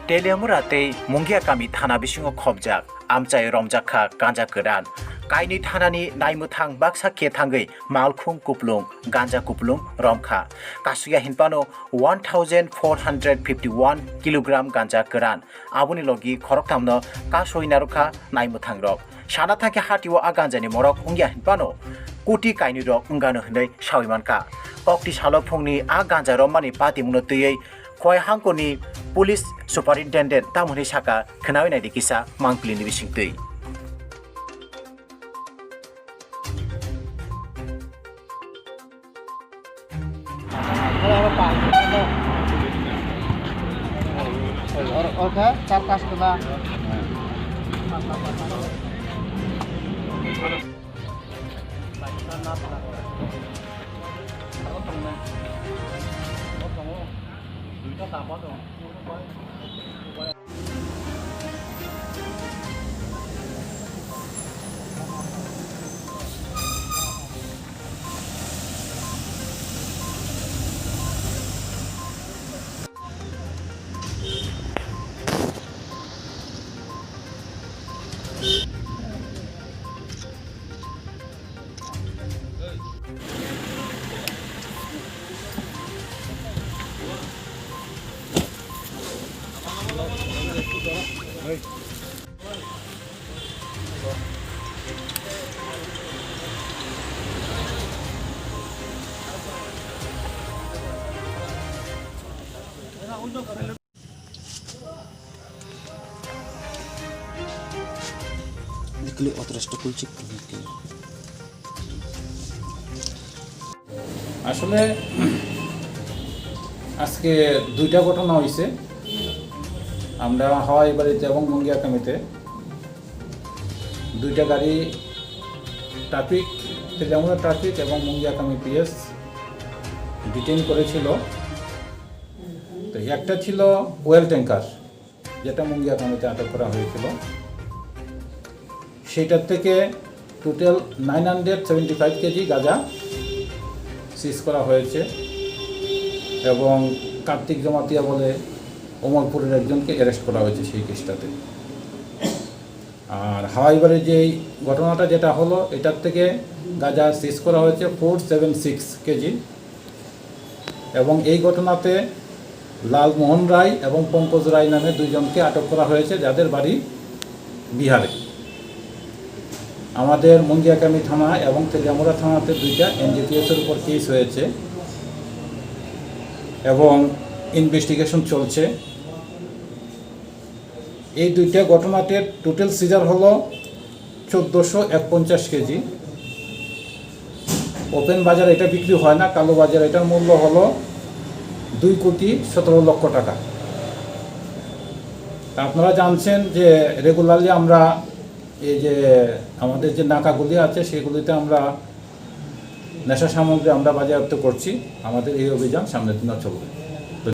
टेलियामुराते मुंगिया कामी थाना बिसिङाव खबजाक आमचाय रमजाखा गांजा गोदान कायनि थानानि नायमुथां बाक्सा केथांगै मालखुं कुप्लुं गांजा कुप्लुं रमखा कासुया हिनपानो 1451 किलोग्राम गांजा गोदान आबुनि लगी खरकथामनो कासयनारुखा नायमुथां रक साना थांखे हातिव आ गांजानि मरक उंगिया हिनपानो कोटि कायनि रक उंगानो हनै साविमानका कक्ति सालो फुंनि आ गांजा रमानि पाति मुनो तैयै खय हांकोनि पुलिस सुपारिनटेन्डेन्ट तामुनि साका खोनावैनाय दिकिसा मांप्लिनि बिसिंतै Oke, sarkas kena. Diklik otrasta kulcik diklik. আসলে আজকে দুইটা ঘটনা হয়েছে। আমরা হাওয়াই বাড়িতে এবং মুঙ্গিয়া কামিতে দুইটা গাড়ি ট্রাফিক তেলিয়ামুড়া ট্রাফিক এবং মুঙ্গিয়া কামি পিএস ডিটেইন করেছিল। তো একটা ছিল ওয়েল ট্যাঙ্কার যেটা মুঙ্গিয়া কামিতে আটক করা হয়েছিল, সেটার থেকে টোটাল 975 কেজি গাঁজা সিজ করা হয়েছে এবং কার্তিক জমাতিয়া বলে ওমরপুরের একজনকে অ্যারেস্ট করা হয়েছে সেই কেসটাতে। আর হাওয়াইবাড়ির যেই ঘটনাটা যেটা হলো, এটার থেকে গাঁজা সিজ করা হয়েছে 476 কেজি এবং এই ঘটনাতে লালমোহন রায় এবং পঙ্কজ রায় নামে দুইজনকে আটক করা হয়েছে, যাদের বাড়ি বিহারে। আমাদের মুঙ্গিয়াকামি থানা এবং তেলিয়ামুড়া থানাতে দুইটা এনডিপিএসের উপর কেস হয়েছে এবং ইনভেস্টিগেশন চলছে। এই দুইটা ঘটনাতে টোটাল সিজার হলো 1451 কেজি। ওপেন বাজার এটা বিক্রি হয় না, কালো বাজার এটার মূল্য হলো 2,17,00,000 টাকা। তা আপনারা জানছেন যে রেগুলারলি আমরা এই যে আমাদের যে নাকাগুলি আছে সেগুলিতে আমরা নেশা সামগ্রী আমরা বাজেয়াপ্ত করছি। আমাদের এই অভিযান সামনের দিনও চলবে।